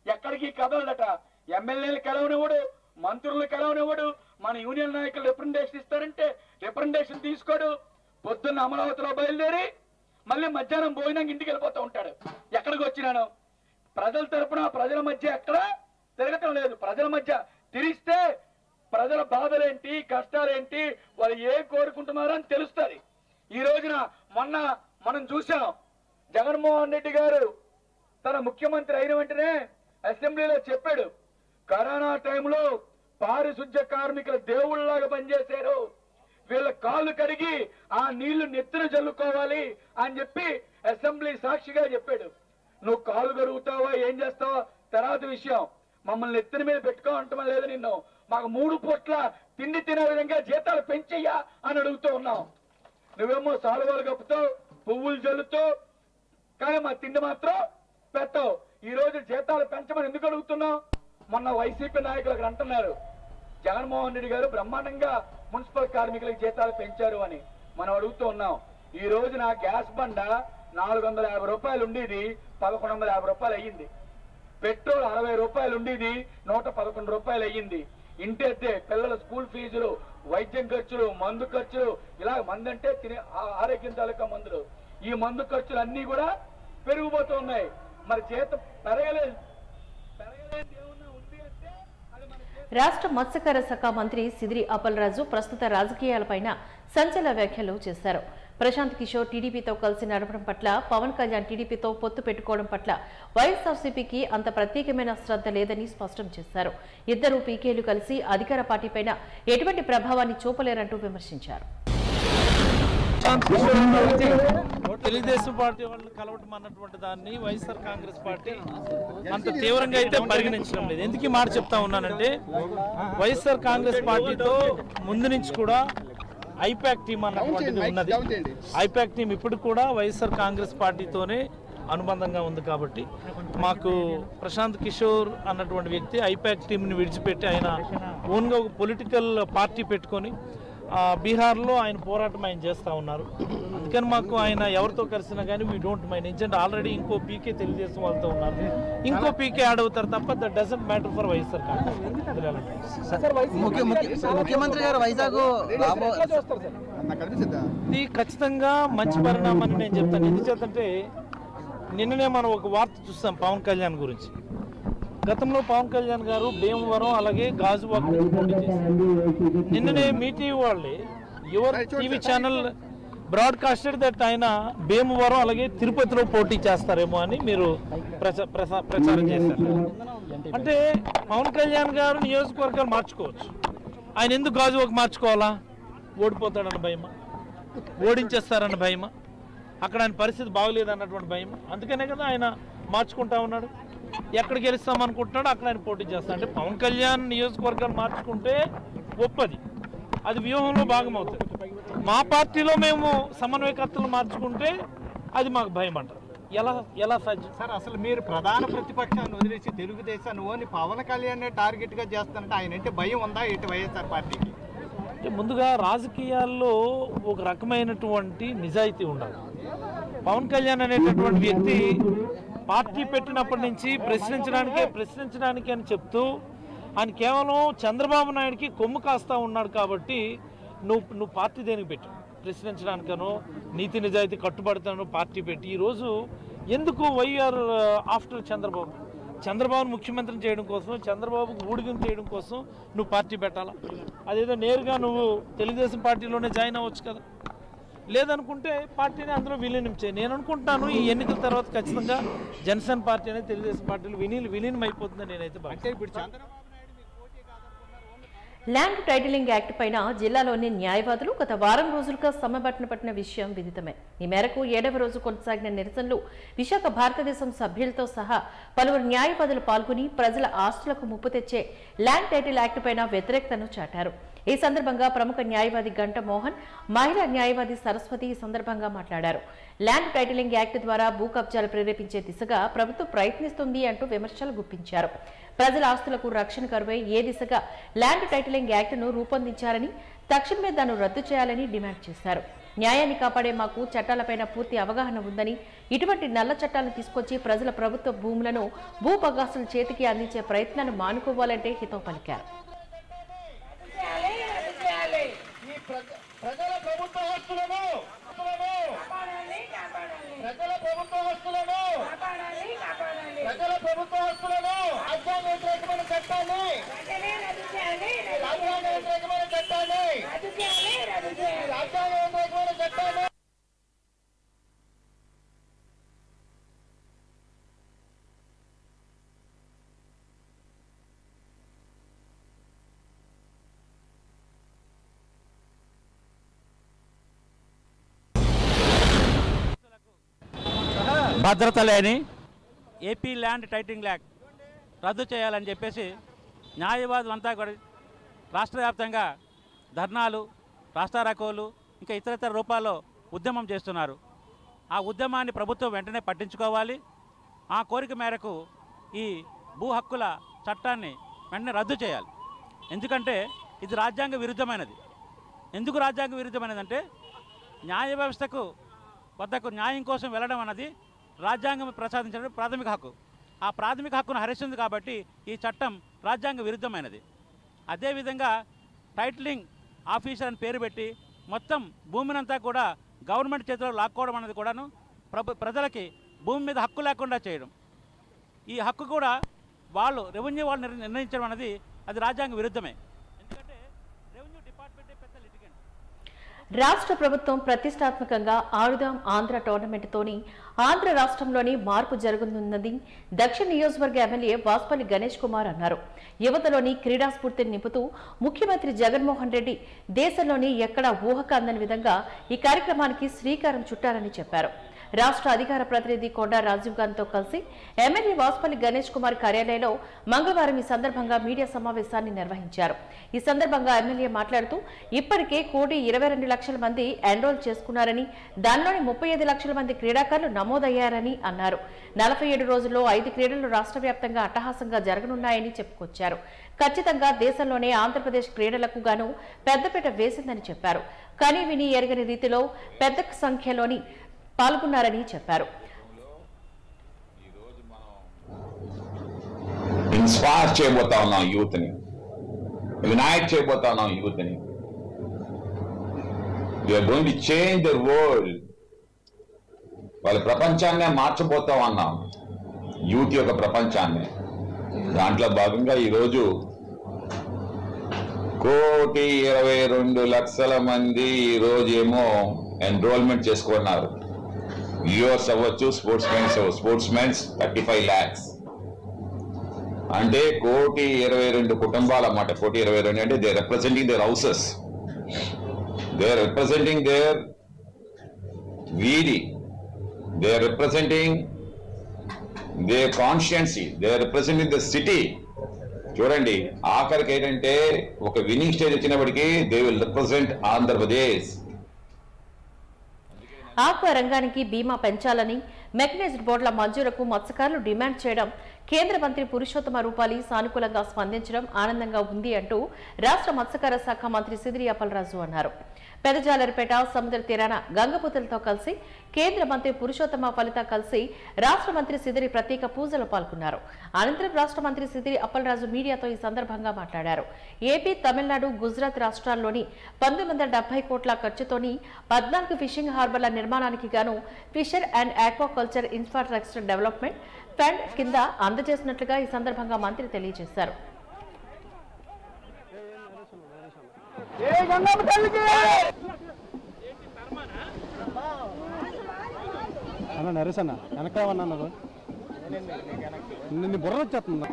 ఎక్కడికి కదలడట. ఎమ్మెల్యేలు కలవనివ్వడు, మంత్రులు కలవనివ్వడు, మన యూనియన్ నాయకులు రిప్రజెంటేషన్ ఇస్తారంటే రిప్రజెంటేషన్ తీసుకోడు. పొద్దున్న అమరావతిలో బయలుదేరి మళ్ళీ మధ్యాహ్నం భోజనం ఇంటికి వెళ్ళిపోతూ ఉంటాడు. ఎక్కడికి వచ్చినాను, ప్రజల తరపున ప్రజల మధ్య ఎక్కడ తిరగటం లేదు. ప్రజల మధ్య తిరిగిస్తే ప్రజల బాధలేంటి కష్టాలేంటి వాళ్ళు ఏం కోరుకుంటున్నారో అని తెలుస్తుంది. ఈ రోజున మొన్న మనం చూసాం, జగన్మోహన్ రెడ్డి గారు తన ముఖ్యమంత్రి అయిన వెంటనే అసెంబ్లీలో చెప్పాడు, కరోనా టైంలో పారిశుద్ధ్య కార్మికుల దేవుళ్లాగా పనిచేశారు, వీళ్ళ కాళ్ళు కడిగి ఆ నీళ్లు నెత్తిన చల్లుకోవాలి అని చెప్పి అసెంబ్లీ సాక్షిగా చెప్పాడు. నువ్వు కాళ్ళు కడుగుతావా ఏం చేస్తావా తర్వాత విషయం, మమ్మల్ని ఎత్తిన మీద పెట్టుకోమంటాం లేదు నిన్ను, మాకు 3 పూట్ల తిండి తినే విధంగా జీతాలు పెంచయ్యా అని అడుగుతూ ఉన్నాం. నువ్వేమో సాలువాలు కప్పుతావు, పువ్వులు జల్లుతావు, కానీ మా తిండి మాత్రం పెట్టవు. ఈ రోజు జీతాలు పెంచమని ఎందుకు అడుగుతున్నావు? మొన్న వైసీపీ నాయకులు అక్కడ అంటున్నారు, జగన్మోహన్ రెడ్డి గారు బ్రహ్మాండంగా మున్సిపల్ కార్మికులకు జీతాలు పెంచారు అని. మనం అడుగుతూ ఉన్నాం, ఈ రోజు నా గ్యాస్ బండ 450 రూపాయలు ఉండేది 1150 రూపాయలు అయ్యింది. పెట్రోల్ 60 రూపాయలు ఉండేది 111 రూపాయలు అయ్యింది. ఇంటి అద్దె, పిల్లల స్కూల్ ఫీజులు, వైద్యం ఖర్చులు, మందు ఖర్చులు, ఇలా మందు అంటే తినే ఆరోగ్యం తాలూకా మందులు, ఈ మందు ఖర్చులు అన్ని కూడా పెరిగిపోతూ ఉన్నాయి. మరి జీతం పెరగలేదు ఏమన్నా ఉంది అంటే అది మన రాష్ట్ర మత్స్యకార శాఖ మంత్రి సిదిరి అప్పలరాజు ప్రస్తుత రాజకీయాలపైన సంచలన వ్యాఖ్యలు చేశారు. ప్రశాంత్ కిషోర్ టీడీపీతో కలిసి నడపడం పట్ల, పవన్ కళ్యాణ్ టీడీపీతో పొత్తు పెట్టుకోవడం పట్ల వైఎస్ఆర్సీపీకి అంత ప్రత్యేకమైన శ్రద్ధ లేదని స్పష్టం చేశారు. ఇద్దరు పీకేలు కలిసి అధికార పార్టీపైన ఎటువంటి ప్రభావాన్ని చూపలేరంటూ విమర్శించారు. తెలుగుదేశం పార్టీ వాళ్ళని కలవటం అన్నటువంటి దాన్ని వైఎస్ఆర్ కాంగ్రెస్ పార్టీ అంత తీవ్రంగా అయితే పరిగణించడం లేదు. ఎందుకు ఈ మాట చెప్తా ఉన్నానంటే, వైఎస్ఆర్ కాంగ్రెస్ పార్టీతో ముందు నుంచి కూడా ఐపాక్ టీం అన్నటువంటిది ఉన్నది. ఐపాక్ టీం ఇప్పుడు కూడా వైఎస్ఆర్ కాంగ్రెస్ పార్టీతోనే అనుబంధంగా ఉంది. కాబట్టి మాకు ప్రశాంత్ కిషోర్ అన్నటువంటి వ్యక్తి ఐపాక్ టీంని విడిచిపెట్టి ఆయన ఓన్గా ఒక పొలిటికల్ పార్టీ పెట్టుకొని బీహార్లో ఆయన పోరాటం ఆయన చేస్తూ ఉన్నారు. అందుకని మాకు ఆయన ఎవరితో కలిసినా కానీ వీ డోంట్ మైండ్. ఎందుకంటే ఆల్రెడీ ఇంకో పీకే తెలుగుదేశం వాళ్ళతో ఉన్నారు, ఇంకో పీకే యాడ్ అవుతారు తప్ప that doesn't matter for YSR Congress. ముఖ్యమంత్రి గారు వైజాగ్ ఇది ఖచ్చితంగా మంచి పరిణామని నేను చెప్తాను. ఎందుచేతంటే నిన్ననే మనం ఒక వార్త చూస్తాం పవన్ కళ్యాణ్ గురించి. గతంలో పవన్ కళ్యాణ్ గారు భీమవరం అలాగే గాజువాక పోటీ చేశారు. నిన్ననే మీటీవీ వాళ్ళే your TV channel broadcasted that ఆయన భీమవరం అలాగే తిరుపతిలో పోటీ చేస్తారేమో అని మీరు ప్రచారం చేశారు. అంటే పవన్ కళ్యాణ్ గారు నియోజకవర్గాలు మార్చుకోవచ్చు, ఆయన ఎందుకు గాజువాక మార్చుకోవాలా? ఓడిపోతాడన్న భయమా, ఓడించేస్తారన్న భయమా, అక్కడ ఆయన పరిస్థితి బాగలేదన్నటువంటి భయమా? అందుకనే కదా ఆయన మార్చుకుంటా ఉన్నాడు. ఎక్కడ గెలుస్తామనుకుంటున్నాడో అక్కడ ఆయన పోటీ చేస్తాడు. అంటే పవన్ కళ్యాణ్ నియోజకవర్గాన్ని మార్చుకుంటే ఒప్పది, అది వ్యూహంలో భాగం అవుతుంది. మా పార్టీలో మేము సమన్వయకర్తలు మార్చుకుంటే అది మాకు భయం అంటారు. ఎలా సాధ్యం సార్? అసలు మీరు ప్రధాన ప్రతిపక్షాన్ని వదిలేసి తెలుగుదేశాన్ని ఓని పవన్ కళ్యాణ్ టార్గెట్గా చేస్తారంటే ఆయన అంటే భయం ఉందా ఇటు వైఎస్ఆర్ పార్టీకి? అంటే ముందుగా రాజకీయాల్లో ఒక రకమైనటువంటి నిజాయితీ ఉండాలి. పవన్ కళ్యాణ్ అనేటటువంటి వ్యక్తి పార్టీ పెట్టినప్పటి నుంచి ప్రశ్నించడానికి అని చెప్తూ ఆయన కేవలం చంద్రబాబు నాయుడికి కొమ్ము కాస్తా ఉన్నాడు. కాబట్టి నువ్వు పార్టీ దేనికి పెట్టు? ప్రశ్నించడానికనో నీతి నిజాయితీ కట్టుబడతాను పార్టీ పెట్టి. ఈరోజు ఎందుకు వైఆర్ ఆఫ్టర్ చంద్రబాబును ముఖ్యమంత్రిని చేయడం కోసం, చంద్రబాబుకు ఊడిగం చేయడం కోసం నువ్వు పార్టీ పెట్టాలా? అదేదో నేరుగా నువ్వు తెలుగుదేశం పార్టీలోనే జాయిన్ అవ్వచ్చు కదా. లేదనుకుంటే పార్టీని అందులో విలీనం చేయి. నేను అనుకుంటాను ఈ ఎన్నికల తర్వాత ఖచ్చితంగా జనసేన పార్టీ అనేది తెలుగుదేశం పార్టీలు విలీనం అయిపోతుందని నేనైతే భావిస్తాను. ల్యాండ్ టైటిలింగ్ యాక్ట్ పైన జిల్లాలోని న్యాయవాదులు గత వారం రోజులుగా సమ్మెబాటున పట్టిన విషయం విదితమే. ఈ మేరకు 7వ రోజు కొనసాగిన నిరసనలు విశాఖ భారతదేశం సభ్యులతో సహా పలువురు న్యాయవాదులు పాల్గొని ప్రజల ఆస్తులకు ముప్పు తెచ్చే ల్యాండ్ టైటిల్ యాక్ట్ పైన వ్యతిరేకతను చాటారు. ఈ సందర్భంగా ప్రముఖ న్యాయవాది గంట మోహన్, మహిళా న్యాయవాది సరస్వతి ఈ సందర్భంగా మాట్లాడారు. ల్యాండ్ టైటిలింగ్ యాక్ట్ ద్వారా భూ కబ్జాలు ప్రేరేపించే దిశగా ప్రభుత్వం ప్రయత్నిస్తుంది అంటూ విమర్శలు గుప్పించారు. ప్రజల ఆస్తులకు రక్షణ కరువై ఏ దిశగా ల్యాండ్ టైటిలింగ్ యాక్ట్ను రూపొందించారని, తక్షణమే దాన్ని రద్దు చేయాలని డిమాండ్ చేశారు. న్యాయాన్ని కాపాడే మాకు చట్టాలపైన పూర్తి అవగాహన ఉందని, ఇటువంటి నల్ల చట్టాలను తీసుకొచ్చి ప్రజల ప్రభుత్వ భూములను భూపగాసుల చేతికి అందించే ప్రయత్నాన్ని మానుకోవాలంటే హితవు పలికారు. ప్రజల ప్రభుత్వ ఆస్తులను రాజ్యాంగ వ్యతిరేకమైన చట్టాన్ని భద్రత లేని ఏపీ ల్యాండ్ టైటిలింగ్ యాక్ట్ రద్దు చేయాలని చెప్పేసి న్యాయవాదులంతా కూడా రాష్ట్ర వ్యాప్తంగా ధర్నాలు, రాస్తారోకోలు, ఇంకా ఇతర రూపాల్లో ఉద్యమం చేస్తున్నారు. ఆ ఉద్యమాన్ని ప్రభుత్వం వెంటనే పట్టించుకోవాలి. ఆ కోరిక మేరకు ఈ భూ హక్కుల చట్టాన్ని వెంటనే రద్దు చేయాలి. ఎందుకంటే ఇది రాజ్యాంగ విరుద్ధమైనది. ఎందుకు రాజ్యాంగ విరుద్ధమైనదంటే న్యాయ వ్యవస్థకు వద్దకు న్యాయం కోసం వెళ్ళడం అన్నది రాజ్యాంగం ప్రసాదించిన ప్రాథమిక హక్కు. ఆ ప్రాథమిక హక్కును హరిస్తుంది కాబట్టి ఈ చట్టం రాజ్యాంగ విరుద్ధమైనది. అదేవిధంగా టైటిలింగ్ ఆఫీసర్ అని పేరు పెట్టి మొత్తం భూమినంతా కూడా గవర్నమెంట్ చేతిలో లాక్కోవడం అనేది కూడాను ప్రజలకి భూమి మీద హక్కు లేకుండా చేయడం. ఈ హక్కు కూడా వాళ్ళు రెవెన్యూ వాళ్ళు నిర్ణయించడం అనేది అది రాజ్యాంగ విరుద్ధమే. ఎందుకంటే రెవెన్యూ డిపార్ట్మెంటే పెద్ద లిటిగెంట్. రాష్ట్ర ప్రభుత్వం ప్రతిష్టాత్మకంగా ఆడుదాం ఆంధ్ర టోర్నమెంట్తోని ఆంధ్ర రాష్ట్రంలోని మార్పు జరగనున్నది దక్షిణ నియోజకవర్గ ఎమ్మెల్యే వాసుపల్లి గణేష్ కుమార్ అన్నారు. యువతలోని క్రీడా స్ఫూర్తిని నింపుతూ ముఖ్యమంత్రి జగన్మోహన్ రెడ్డి దేశంలోని ఎక్కడా ఊహకు అందని విధంగా ఈ కార్యక్రమానికి శ్రీకారం చుట్టారని చెప్పారు. రాష్ట్ర అధికార ప్రతినిధి కొండా రాజీవ్ గాంధీతో కలిసి ఎమ్మెల్యే వాసుపల్లి గణేష్ కుమార్ కార్యాలయంలో మంగళవారం ఈ సందర్భంగా మీడియా సమావేశాన్ని నిర్వహించారు. ఈ సందర్భంగా ఎమ్మెల్యే మాట్లాడుతూ ఇప్పటికే 1,22,00,000 మంది ఎన్రోల్ చేసుకున్నారని, దానిలోని 35 లక్షల మంది క్రీడాకారులు నమోదయ్యారని అన్నారు. 47 రోజుల్లో 5 క్రీడలు రాష్ట్ర వ్యాప్తంగా అట్టహాసంగా జరగనున్నాయని చెప్పుకొచ్చారు. ఖచ్చితంగా దేశంలోనే ఆంధ్రప్రదేశ్ క్రీడలకు గాను పెద్దపీట వేసిందని చెప్పారు. కానీ విని ఎరగని రీతిలో పెద్ద సంఖ్యలోని పాల్గొన్నారని చెప్పారు. ఇన్స్పైర్ చేయబోతా ఉన్నాం యూత్ ని, యునైట్ చేయబోతా ఉన్నాం యూత్ ని. We are going to change the world. వాళ్ళ ప్రపంచాన్నే మార్చబోతా ఉన్నాం, యూత్ యొక్క ప్రపంచాన్ని. దాంట్లో భాగంగా ఈరోజు 1,22,00,000 మంది ఈరోజు ఏమో ఎన్రోల్మెంట్ చేసుకున్నారు. వ్యూవర్స్ అవ్వచ్చు, స్పోర్ట్స్మెన్స్ 35 lakhs. అంటే 1,22,00,000 కుటుంబాలు అన్నమాట. 1,22,00,000 అంటే they representing their houses, they representing their వీడి, they representing their constituency, they representing the city. చూడండి, ఆఖరికి ఏంటంటే ఒక విన్నింగ్ స్టేజ్ వచ్చినప్పటికీ they will represent Andhra Pradesh. Aqua రంగానికి బీమా పెంచాలని, మెకనైజ్డ్ బోట్ల మంజూరుకు మత్స్యకారులు డిమాండ్ చేయడం, కేంద్ర మంత్రి పురుషోత్తమ రూపాలి సానుకూలంగా స్పందించడం ఆనందంగా ఉంది అంటూ రాష్ట్ర మత్స్యకార శాఖ మంత్రి సిదిరి అప్పలరాజు అన్నారు. పెదజాలరిపేట సముద్ర తీరాన గంగపుతులతో కలిసి కేంద్ర మంత్రి పురుషోత్తమ ఫలిత కలిసి రాష్ట్ర మంత్రి సిదిరి ప్రత్యేక పూజలో పాల్గొన్నారు. అనంతరం రాష్ట్ర మంత్రి సిదిరి అప్పలరాజు మీడియాతో ఈ సందర్భంగా మాట్లాడారు. ఏపీ, తమిళనాడు, గుజరాత్ రాష్ట్రాల్లోని 1970 కోట్ల ఖర్చుతోని 14 ఫిషింగ్ హార్బర్ల నిర్మాణానికి గాను fisher and aquaculture infrastructure development fund కింద అందజేసినట్లుగా ఈ సందర్భంగా మంత్రి తెలియజేశారు. నరేసన్న వెనకాలన్నారు, నిన్ను బుర్ర వచ్చేస్తుందా?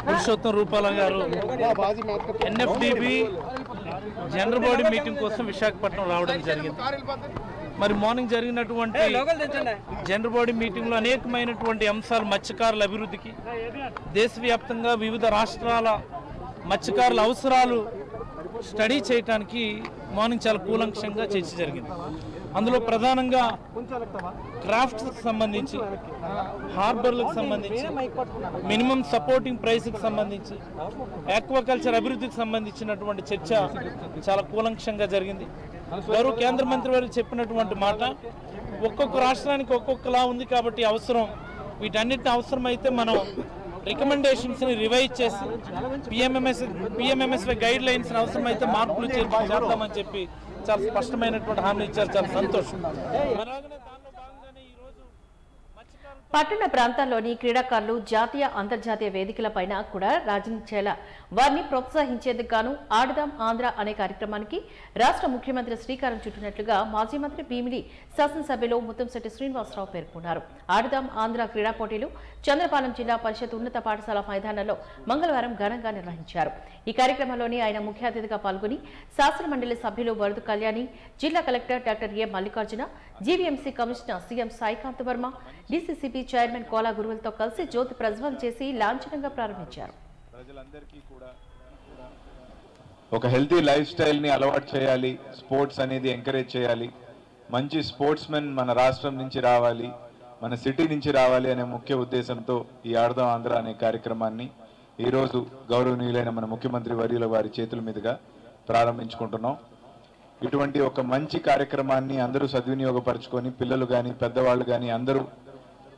పురుషోత్తం రూపాల గారు ఎన్ఎఫ్డిబి జనరల్ బాడీ మీటింగ్ కోసం విశాఖపట్నం రావడం జరిగింది. మరి మార్నింగ్ జరిగినటువంటి జనరల్ బాడీ మీటింగ్లో అనేకమైనటువంటి అంశాలు మత్స్యకారుల అభివృద్ధికి, దేశవ్యాప్తంగా వివిధ రాష్ట్రాల మత్స్యకారుల అవసరాలు స్టడీ చేయడానికి మార్నింగ్ చాలా కూలంకషంగా చర్చ జరిగింది. అందులో ప్రధానంగా క్రాఫ్ట్స్కి సంబంధించి, హార్బర్లకు సంబంధించి, మినిమం సపోర్టింగ్ ప్రైస్కి సంబంధించి, ఆక్వాకల్చర్ అభివృద్ధికి సంబంధించినటువంటి చర్చ చాలా కూలంకషంగా జరిగింది. గౌరవ కేంద్ర మంత్రి వారు చెప్పినటువంటి మాట, ఒక్కొక్క రాష్ట్రానికి ఒక్కొక్కలా ఉంది కాబట్టి అవసరం, వీటన్నిటిని అవసరమైతే మనం రికమెండేషన్స్ని రివైజ్ చేసి పిఎంఎంఎస్వై గైడ్ లైన్స్ అవసరమైతే మార్పులు చేద్దామని చెప్పి చాలా స్పష్టమైనటువంటి హామీ ఇచ్చారు. చాలా సంతోషం. పట్టణ ప్రాంతాల్లోని క్రీడాకారులు జాతీయ అంతర్జాతీయ వేదికలపైన కూడా రాణించేలా వారిని ప్రోత్సహించేందుకు గాను ఆడుదాం ఆంధ్ర అనే కార్యక్రమానికి రాష్ట్ర ముఖ్యమంత్రి శ్రీకారం చుట్టినట్లుగా మాజీ మంత్రి భీమిలి శాసనసభ్యులు ముత్తంశెట్టి శ్రీనివాసరావు పేర్కొన్నారు. ఆడుదాం ఆంధ్ర క్రీడా పోటీలు చంద్రపాలెం జిల్లా పరిషత్ ఉన్నత పాఠశాల మైదానంలో మంగళవారం ఘనంగా నిర్వహించారు. ఈ కార్యక్రమంలోని ఆయన ముఖ్య అతిథిగా పాల్గొని శాసనమండలి సభ్యులు వరదు కళ్యాణి, జిల్లా collector doctor A Mallikarjuna, GVMC commissioner CM Saikanth Varma, DCCB chairman Kola గురువులతో కలిసి జ్యోతి ప్రజ్వలన చేసి లాంఛనంగా ప్రారంభించారు. ప్రజలందరికీ కూడా ఒక హెల్తీ లైఫ్ స్టైల్ని అలవాటు చేయాలి, స్పోర్ట్స్ అనేది ఎంకరేజ్ చేయాలి, మంచి స్పోర్ట్స్ మెన్ మన రాష్ట్రం నుంచి రావాలి, మన సిటీ నుంచి రావాలి అనే ముఖ్య ఉద్దేశంతో ఈ ఆడదాం ఆంధ్ర అనే కార్యక్రమాన్ని ఈరోజు గౌరవనీయులైన మన ముఖ్యమంత్రి వర్యుల వారి చేతుల మీదుగా ప్రారంభించుకుంటున్నాం. ఇటువంటి ఒక మంచి కార్యక్రమాన్ని అందరూ సద్వినియోగపరచుకొని పిల్లలు కానీ పెద్దవాళ్ళు కానీ అందరూ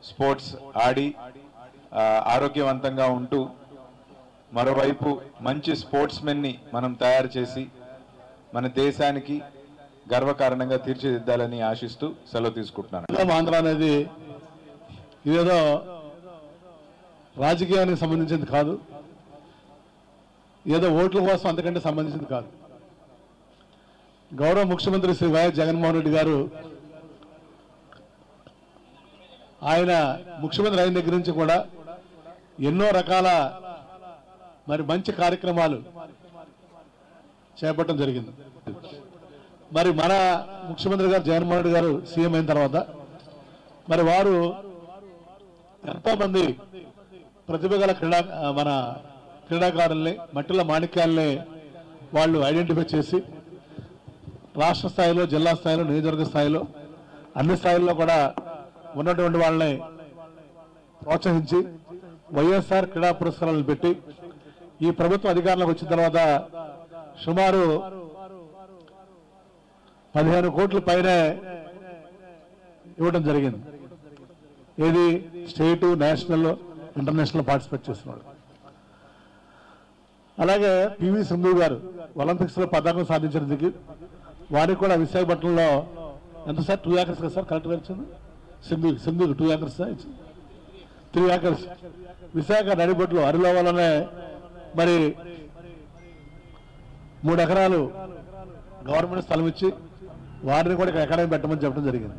స్పోర్ట్స్ ఆడి ఆరోగ్యవంతంగా ఉంటూ మరోవైపు మంచి స్పోర్ట్స్ మెన్ని మనం తయారు చేసి మన దేశానికి గర్వకారణంగా తీర్చిదిద్దాలని ఆశిస్తూ సెలవు తీసుకుంటున్నాను. ఆంధ్ర అనేది ఇదేదో రాజకీయానికి సంబంధించింది కాదు, ఏదో ఓట్ల కోసం అంతకంటే సంబంధించింది కాదు. గౌరవ ముఖ్యమంత్రి శ్రీ వైఎస్ జగన్మోహన్ రెడ్డి గారు ఆయన ముఖ్యమంత్రి అయిన దగ్గర నుంచి కూడా ఎన్నో రకాల మరి మంచి కార్యక్రమాలు చేపట్టడం జరిగింది. మరి మన ముఖ్యమంత్రి గారు జగన్మోహన్ రెడ్డి గారు సీఎం అయిన తర్వాత మరి వారు ఎంతోమంది ప్రతిభ గల మన క్రీడాకారుల్ని, మట్టిల మాణిక్యాలని వాళ్ళు ఐడెంటిఫై చేసి రాష్ట్ర స్థాయిలో, జిల్లా స్థాయిలో, నియోజకవర్గ స్థాయిలో అన్ని స్థాయిల్లో కూడా ఉన్నటువంటి వాళ్ళని ప్రోత్సహించి వైఎస్ఆర్ క్రీడా పురస్కారాలను పెట్టి ఈ ప్రభుత్వం అధికారంలోకి వచ్చిన తర్వాత సుమారు 15 కోట్ల పైనే ఇవ్వడం జరిగింది. ఏది స్టేటు, నేషనల్, ఇంటర్నేషనల్ పార్టిసిపేట్ చేస్తున్నాడు. అలాగే పివి సింధు గారు ఒలింపిక్స్ లో పతాకం సాధించినందుకు వారికి కూడా విశాఖపట్నంలో ఎంత సార్ 2 ఏకర్స్ కదా సార్ కరెక్ట్గా వచ్చింది. సింధు 2 ఏకర్స్ 3 ఏకర్స్ విశాఖ నడిబొట్లు అరిలో వల్లనే మరి 3 ఎకరాలు గవర్నమెంట్ స్థలం ఇచ్చి వారిని కూడా ఇక్కడ అకాడమీ పెట్టమని చెప్పడం జరిగింది.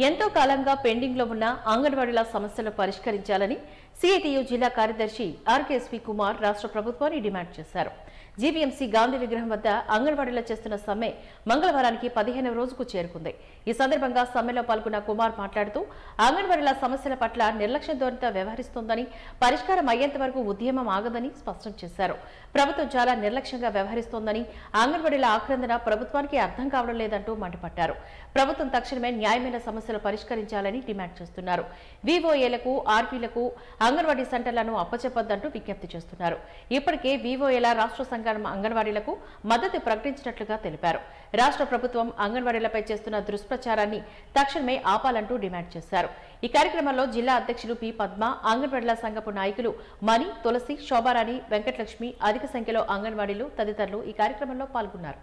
ఎంతో కాలంగా పెండింగ్ లో ఉన్న అంగన్వాడీల సమస్యలు పరిష్కరించాలని సిఐటియు జిల్లా కార్యదర్శి ఆర్కేఎస్వి కుమార్ రాష్ట్ర ప్రభుత్వాన్ని డిమాండ్ చేశారు. జీవీఎంసీ గాంధీ విగ్రహం వద్ద అంగన్వాడీలో చేస్తున్న సమ్మె మంగళవారానికి 15వ రోజుకు చేరుకుంది. ఈ సందర్భంగా సమ్మెలో పాల్గొన్న కుమార్ మాట్లాడుతూ అంగన్వాడీల సమస్యల పట్ల నిర్లక్ష్య ధోరణితో వ్యవహరిస్తోందని, పరిష్కారం అయ్యేంత వరకు ఉద్యమం ఆగదని స్పష్టం చేశారు. ప్రభుత్వం చాలా నిర్లక్ష్యంగా వ్యవహరిస్తోందని, అంగన్వాడీల ఆక్రందన ప్రభుత్వానికి అర్థం కావడం లేదంటూ మండిపడ్డారు. ప్రభుత్వం తక్షణమే న్యాయమైన సమస్యలు పరిష్కరించాలని డిమాండ్ చేస్తున్నారు. వివోఏలకు, ఆర్పీలకు అంగన్వాడీ సెంటర్లను అప్పచెప్పొద్దంటూ విజ్ఞప్తి చేస్తున్నారు. ఇప్పటికే వివోఏల రాష్ట్ర సంఘం అంగన్వాడీలకు మద్దతు ప్రకటించినట్లుగా తెలిపారు. రాష్ట్ర ప్రభుత్వం అంగన్వాడీలపై చేస్తున్న దుష్ప్రచారాన్ని తక్షణమే ఆపాలంటూ డిమాండ్ చేశారు. ఈ కార్యక్రమంలో జిల్లా అధ్యక్షులు పి పద్మ, అంగన్వాడీల సంఘపు నాయకులు మణి, తులసి, శోభారాణి, వెంకటలక్ష్మి, అధిక సంఖ్యలో అంగన్వాడీలు తదితరులు ఈ కార్యక్రమంలో పాల్గొన్నారు.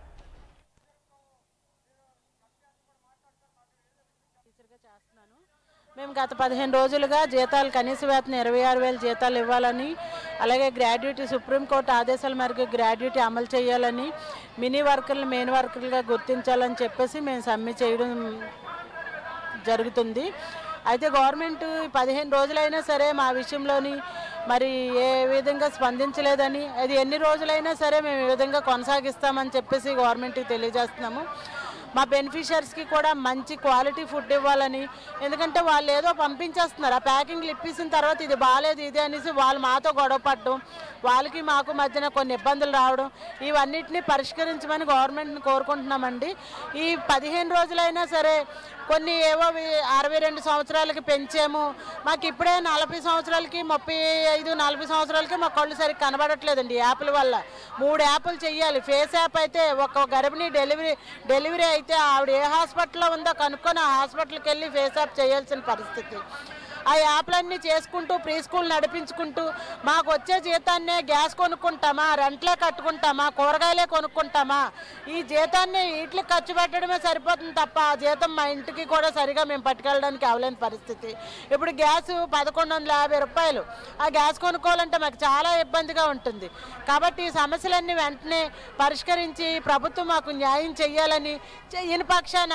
మేము గత 15 రోజులుగా జీతాలు కనీస వేతనం 26,000 జీతాలు ఇవ్వాలని, అలాగే గ్రాడ్యుయేటీ సుప్రీంకోర్టు ఆదేశాల మేరకు గ్రాడ్యుయేటీ అమలు చేయాలని, మినీ వర్కర్లు మెయిన్ వర్కర్లుగా గుర్తించాలని చెప్పేసి మేము సమ్మె చేయడం జరుగుతుంది. అయితే గవర్నమెంట్ 15 రోజులైనా సరే మా విషయంలోని మరి ఏ విధంగా స్పందించలేదని, అది ఎన్ని రోజులైనా సరే మేము ఈ విధంగా కొనసాగిస్తామని చెప్పేసి గవర్నమెంట్కి తెలియజేస్తున్నాము. మా బెనిఫిషియర్స్కి కూడా మంచి క్వాలిటీ ఫుడ్ ఇవ్వాలని, ఎందుకంటే వాళ్ళు ఏదో పంపించేస్తున్నారు, ఆ ప్యాకింగ్లు ఇప్పించిన తర్వాత ఇది బాగాలేదు ఇది అనేసి వాళ్ళు మాతో గొడవ పడడం, వాళ్ళకి మాకు మధ్యన కొన్ని ఇబ్బందులు రావడం, ఇవన్నిటిని పరిష్కరించమని గవర్నమెంట్ని కోరుకుంటున్నామండి. ఈ 15 రోజులైనా సరే కొన్ని ఏవో 62 సంవత్సరాలకి పెంచాము, మాకు ఇప్పుడే 40 సంవత్సరాలకి 35, 40 సంవత్సరాలకి మా కళ్ళు సరిగ్గా కనబడట్లేదండి. యాప్ల వల్ల 3 యాప్లు చెయ్యాలి. ఫేస్ యాప్ అయితే ఒక గర్భిణీ డెలివరీ అయితే ఆవిడ ఏ హాస్పిటల్లో ఉందో కనుక్కొని ఆ హాస్పిటల్కి వెళ్ళి ఫేస్ యాప్ చేయాల్సిన పరిస్థితి. ఆ యాప్లన్నీ చేసుకుంటూ ప్రీ స్కూల్ నడిపించుకుంటూ మాకు వచ్చే జీతాన్నే గ్యాస్ కొనుక్కుంటామా, రెంట్లే కట్టుకుంటామా, కూరగాయలే కొనుక్కుంటామా, ఈ జీతాన్ని వీటికి ఖర్చు పెట్టడమే సరిపోతుంది తప్ప ఆ జీతం మా ఇంటికి కూడా సరిగా మేము పట్టుకెళ్ళడానికి అవలేని పరిస్థితి. ఇప్పుడు గ్యాస్ 1150 రూపాయలు. ఆ గ్యాస్ కొనుక్కోవాలంటే మాకు చాలా ఇబ్బందిగా ఉంటుంది. కాబట్టి ఈ సమస్యలన్నీ వెంటనే పరిష్కరించి ప్రభుత్వం మాకు న్యాయం చెయ్యాలని, చెయ్యని పక్షాన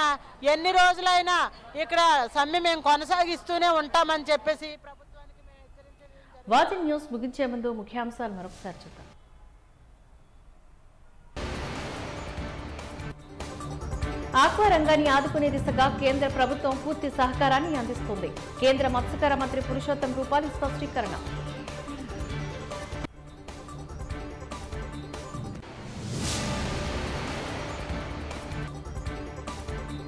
ఎన్ని రోజులైనా ఇక్కడ సమ్మె మేము కొనసాగిస్తూనే ఉంటామని చెప్పేసి ప్రభుత్వానికి మేము హెచ్చరించడం. వాచింగ్ న్యూస్ ముగించే ముందు ముఖ్యాంశాలు మరొకసారి చూద్దాం. ఆక్వా రంగాన్ని ఆదుకునే దిశగా కేంద్ర ప్రభుత్వం పూర్తి సహకారాన్ని అందిస్తుంది. కేంద్ర మత్స్యకార మంత్రి పురుషోత్తం రూపాలి స్పష్టీకరణ.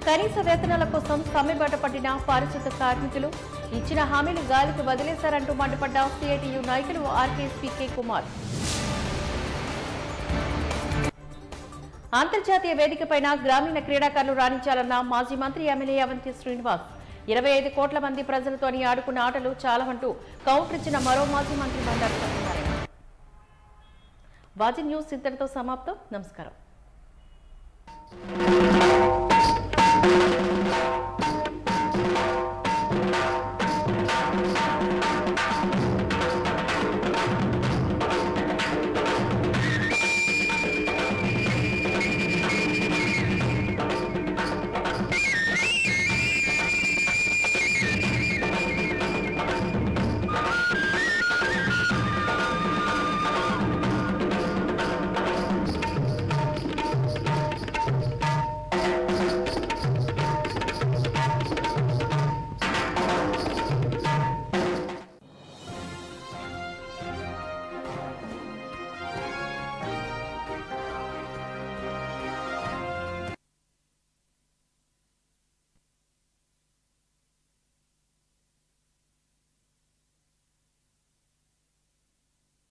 కనీస వేతనాల కోసం సమ్మెబాట పట్టిన పారిశుద్ధ కార్మికులు. ఇచ్చిన హామీలు గాలికి వదిలేశారంటూ మండిపడ్డ సిఐటియు నాయకులు ఆర్కేఎస్పీ కె కుమార్. అంతర్జాతీయ వేదికపైన గ్రామీణ క్రీడాకారులు రాణించాలన్న మాజీ మంత్రి ఎమ్మెల్యే అవంతి శ్రీనివాస్. 25 కోట్ల మంది ప్రజలతోని ఆడుకున్న ఆటలు చాలవంటూ కౌంటర్ ఇచ్చిన మరో మాజీ మంత్రి బండారు సత్యనారాయణ. వాచింగ్ న్యూస్ ఇంతటితో సమాప్తం. నమస్కారం.